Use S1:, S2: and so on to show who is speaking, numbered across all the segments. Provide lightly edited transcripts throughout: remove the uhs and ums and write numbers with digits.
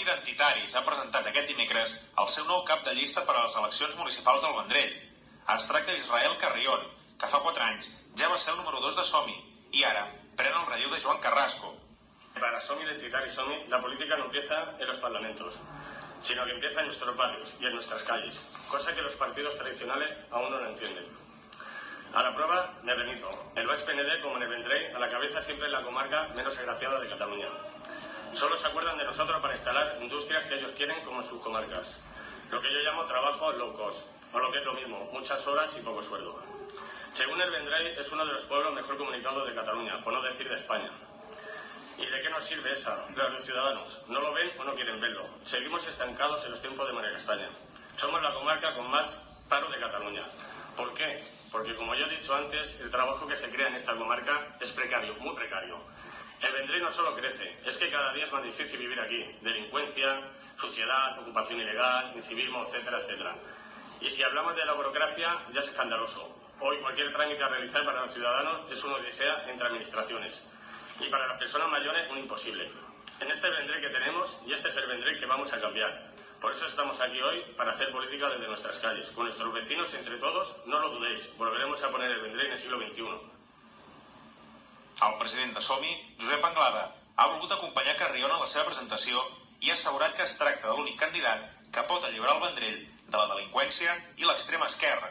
S1: Identitaris ha presentat aquest dimecres el seu nou cap de llista per a les eleccions municipals del Vendrell. Es tracta d'Israel Carrión, que fa 4 anys ja va ser el número 2 de Som-hi i ara pren el relleu de Joan Carrasco.
S2: Para Som Identitaris Som-hi, la política no empieza en los parlamentos, sino que empieza en nuestros barrios y en nuestras calles, cosa que los partidos tradicionales aún no lo entienden. A la prueba me remito. El Baix PND, como en el Vendrell, a la cabeza siempre es la comarca menos agraciada de Cataluña. Solo se acuerdan de nosotros para instalar industrias que ellos quieren como en sus comarcas. Lo que yo llamo trabajo low cost, o lo que es lo mismo, muchas horas y poco sueldo. Según el Vendrell, es uno de los pueblos mejor comunicados de Cataluña, por no decir de España. ¿Y de qué nos sirve esa? Los ciudadanos no lo ven o no quieren verlo. Seguimos estancados en los tiempos de María Castaña. Somos la comarca con más paro de Cataluña. ¿Por qué? Porque, como yo he dicho antes, el trabajo que se crea en esta comarca es precario, muy precario. El Vendrell no solo crece, es que cada día es más difícil vivir aquí. Delincuencia, suciedad, ocupación ilegal, incivismo, etcétera, etcétera. Y si hablamos de la burocracia, ya es escandaloso. Hoy cualquier trámite a realizar para los ciudadanos es una odisea entre administraciones. Y para las personas mayores, un imposible. En este Vendrell que tenemos, y este es el Vendrell que vamos a cambiar. Por eso estamos aquí hoy, para hacer política desde nuestras calles. Con nuestros vecinos, entre todos, no lo dudéis, volveremos a poner el Vendrell en el siglo XXI.
S1: El president de Som-hi, Josep Anglada, ha volgut acompanyar Carrión en la seva presentació i ha assegurat que es tracta de l'únic candidat que pot alliberar el Vendrell de la delinqüència i l'extrema esquerra.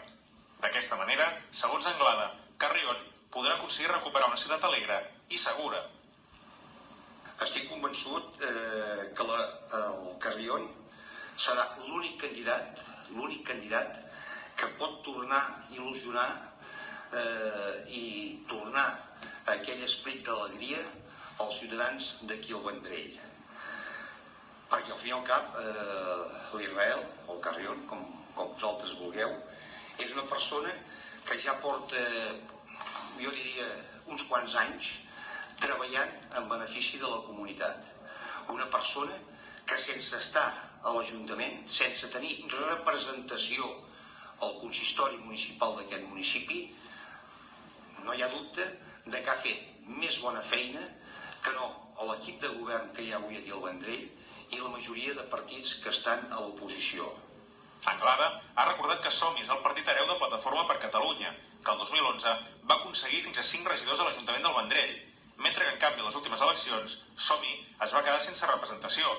S1: D'aquesta manera, segons Anglada, Carrión podrà aconseguir recuperar una ciutat alegre i segura.
S3: Estic convençut que el Carrión serà l'únic candidat que pot tornar a il·lusionar i tornar a aquell esperit d'alegria als ciutadans d'aquí al Vendrell. Perquè al fin i al cap l'Israel, o el Carrión, com vosaltres vulgueu, és una persona que ja porta, jo diria, uns quants anys treballant en benefici de la comunitat. Una persona que sense estar a l'Ajuntament, sense tenir representació al consistori municipal d'aquest municipi, no hi ha dubte de que ha fet més bona feina que no a l'equip de govern que hi ha avui aquí al Vendrell i la majoria de partits que estan a l'oposició.
S1: Anglada ha recordat que Som-hi és el partit hereu de Plataforma per Catalunya, que el 2011 va aconseguir fins a 5 regidors a l'Ajuntament del Vendrell, mentre que en canvi a les últimes eleccions Som-hi es va quedar sense representació.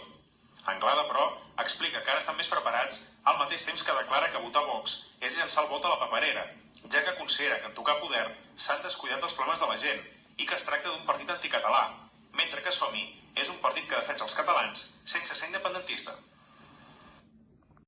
S1: Anglada, però, explica que ara estan més preparats al mateix temps que declara que votar Vox és llançar el vot a la paperera, ja que considera que en tocar poder s'han descuidat dels problemes de la gent i que es tracta d'un partit anticatalà, mentre que Som-hi és un partit que defensa els catalans sense ser independentista.